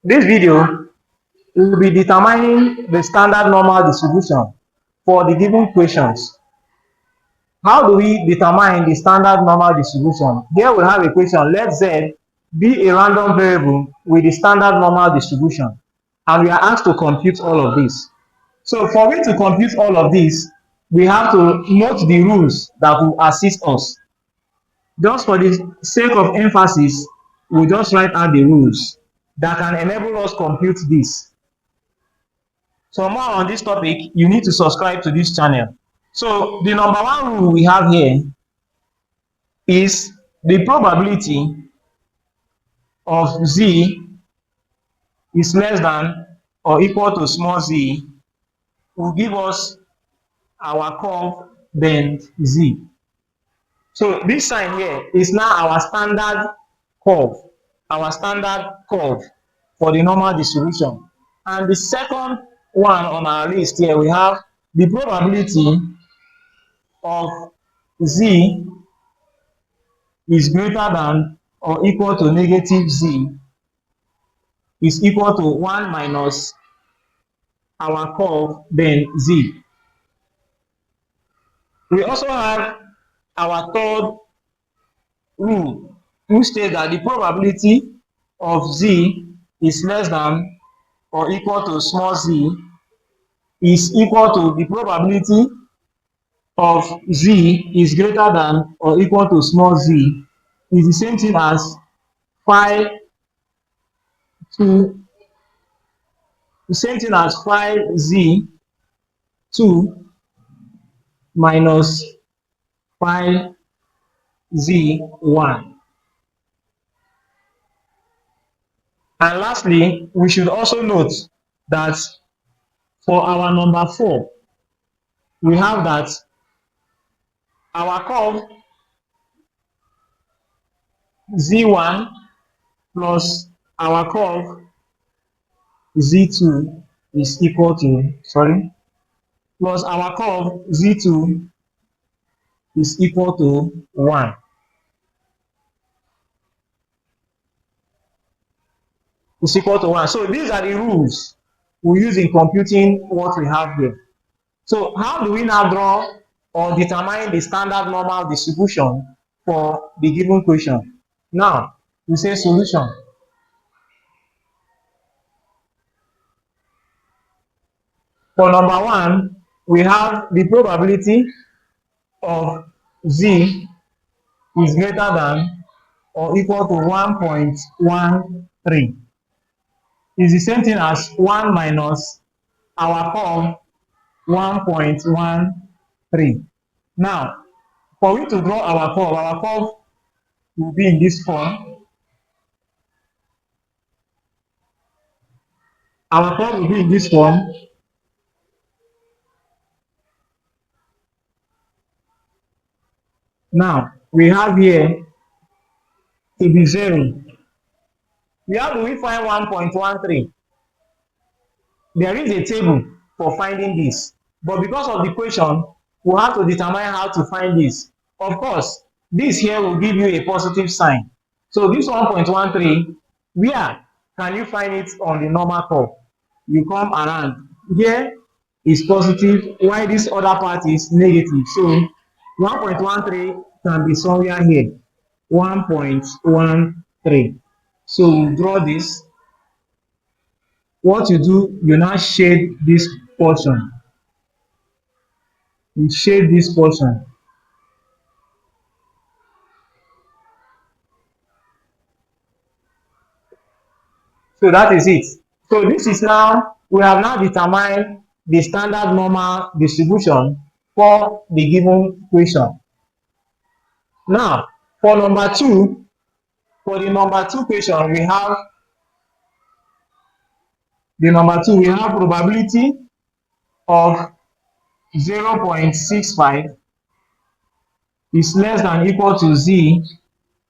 This video will be determining the standard normal distribution for the given questions. How do we determine the standard normal distribution? Here we have a question, let Z be a random variable with the standard normal distribution, and we are asked to compute all of this. So for me to compute all of this, we have to note the rules that will assist us. Just for the sake of emphasis, we'll just write out the rules that can enable us compute this. So more on this topic, you need to subscribe to this channel. So the number one rule we have here is the probability of Z is less than or equal to small z will give us our curve bend Z. So this sign here is now our standard curve for the normal distribution. And the second one on our list here, we have the probability of Z is greater than or equal to negative Z is equal to 1 minus our curve then Z. We also have our third rule, which states that the probability of Z is less than or equal to small z is equal to the probability of Z is greater than or equal to small z is the same thing as phi 2, the same thing as phi z 2 minus phi z 1. And lastly, we should also note that for our number 4, we have that our curve z1 plus our curve z2 is equal to, plus our curve z2 is equal to 1. Is equal to 1. So these are the rules we use in computing what we have here. So how do we now draw or determine the standard normal distribution for the given question? Now, we say solution. For number 1, we have the probability of Z is greater than or equal to 1.13. Is the same thing as 1 minus our curve 1.13. Now, for we to draw our curve will be in this form. Our curve will be in this form. Now, we have here to be 0. How do we find 1.13? There is a table for finding this, but because of the question, we have to determine how to find this. Of course, this here will give you a positive sign. So this 1.13, where can you find it on the normal curve? You come around. Here is positive, while this other part is negative. So 1.13 can be somewhere here. 1.13. So we draw this. What you do, you now shade this portion. You shade this portion. So that is it. So this is now, we have now determined the standard normal distribution for the given question. Now, for the number 2 question, we have probability of 0.65 is less than equal to z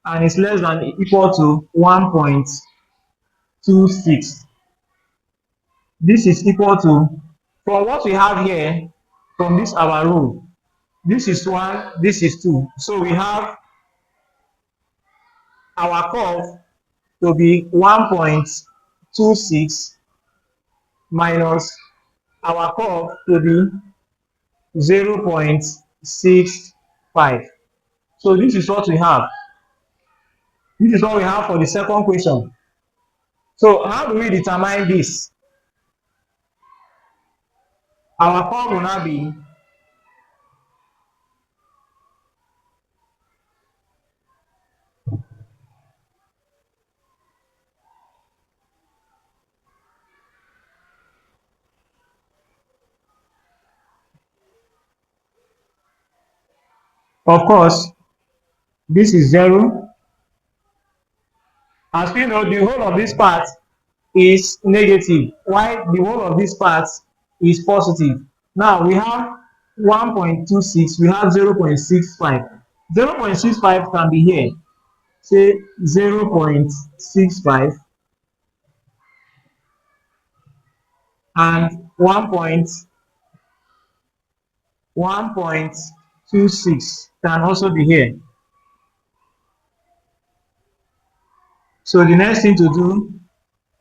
and is less than equal to 1.26. This is equal to, from what we have here, from this our rule, this is 1, this is 2. So we have our curve to be 1.26 minus our curve to be 0.65. So this is what we have. This is what we have for the second question. So how do we determine this? Our curve will now be of course this is 0. As we know, the whole of this part is negative, while the whole of this part is positive. Now we have 1.26, we have 0.65. 0.65 can be here, say 0.65 and 1.26 can also be here. So the next thing to do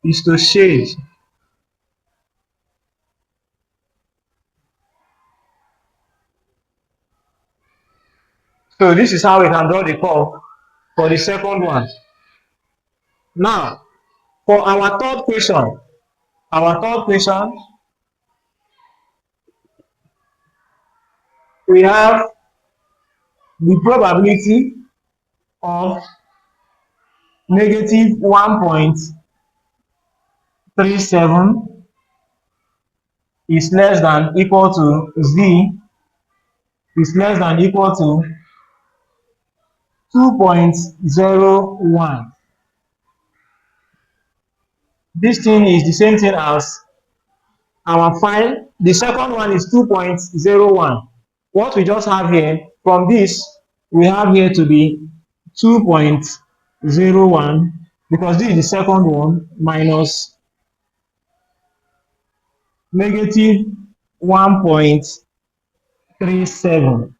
is to shade. So this is how we can draw the curve for the second one. Now, for our third question, we have the probability of negative 1.37 is less than equal to z is less than equal to 2.01. This thing is the same thing as our file. The second one is 2.01. What we just have here, from this, we have here to be 2.01 because this is the second one minus negative 1.37.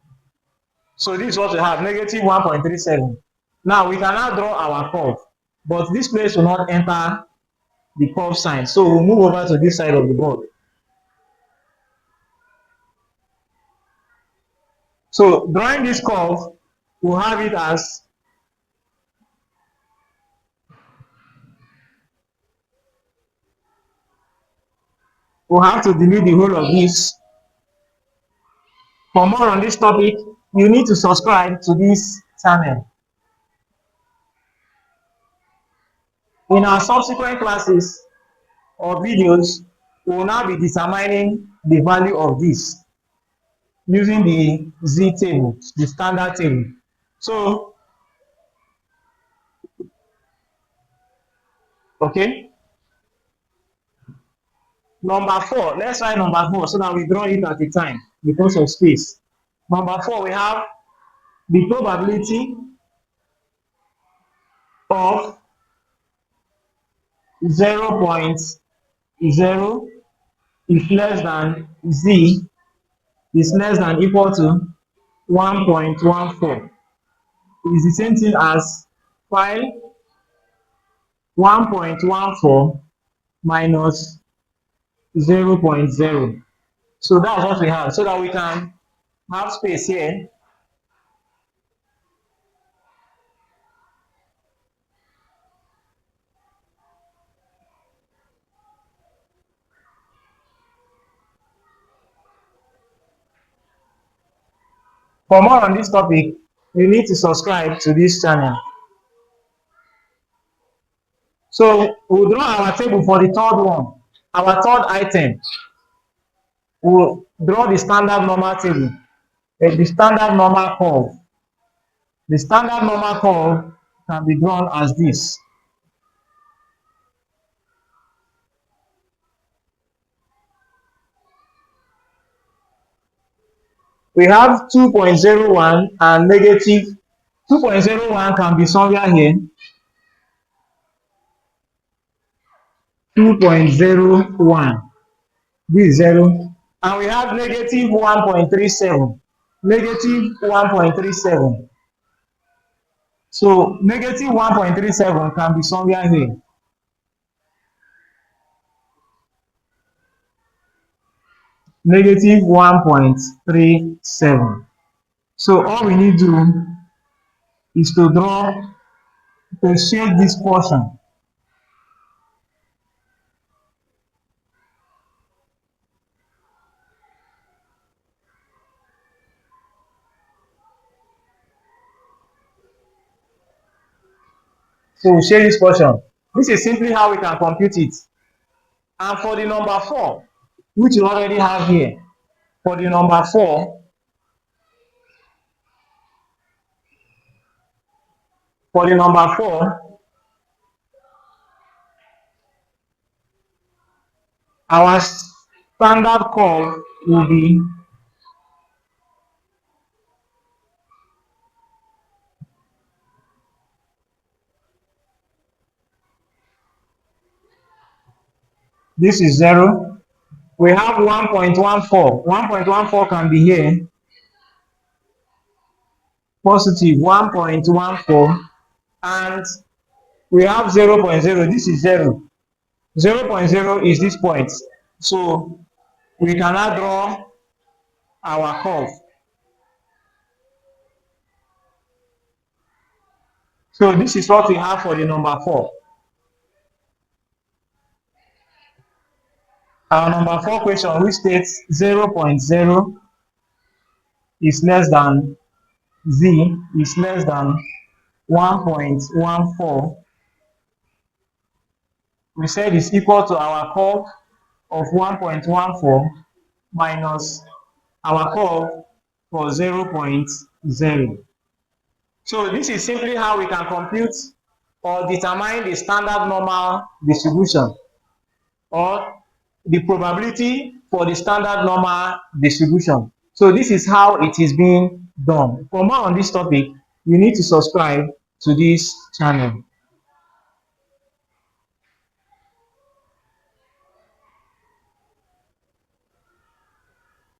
So this is what we have, negative 1.37. Now we can now draw our curve, but this place will not enter the curve sign. So we'll move over to this side of the board. So drawing this curve, we'll have it as we'll have to delete the whole of this. For more on this topic, you need to subscribe to this channel. In our subsequent classes or videos, we will now be determining the value of this using the Z table, the standard table. So, okay. Number 4, let's try number 4 so that we draw it at a time because of space. Number 4, we have the probability of 0.0 is less than z is less than equal to 1.14. Is the same thing as pi 1.14 minus 0.0. So that's what we have, so that we can have space here. For more on this topic, you need to subscribe to this channel. So we'll draw our table for the third one. Our third item, we'll draw the standard normal table, the standard normal curve. The standard normal curve can be drawn as this. We have 2.01 and negative 2.01 can be somewhere here. 2.01, this is 0. And we have negative 1.37. Negative 1.37. So negative 1.37 can be somewhere here. negative 1.37. So all we need to do is to shade this portion. So we shade this portion. This is simply how we can compute it. And for the number 4, which you already have here, for the number 4, for the number 4, our standard curve will be this is 0. We have 1.14. 1.14 can be here, positive 1.14, and we have 0.0. This is 0. 0.0 is this point. So we can now draw our curve. So this is what we have for the number 4. Our number 4 question, which states 0.0 is less than z is less than 1.14. We said is equal to our curve of 1.14 minus our curve for 0.0. So this is simply how we can compute or determine the standard normal distribution or the probability for the standard normal distribution. So this is how it is being done. For more on this topic, you need to subscribe to this channel.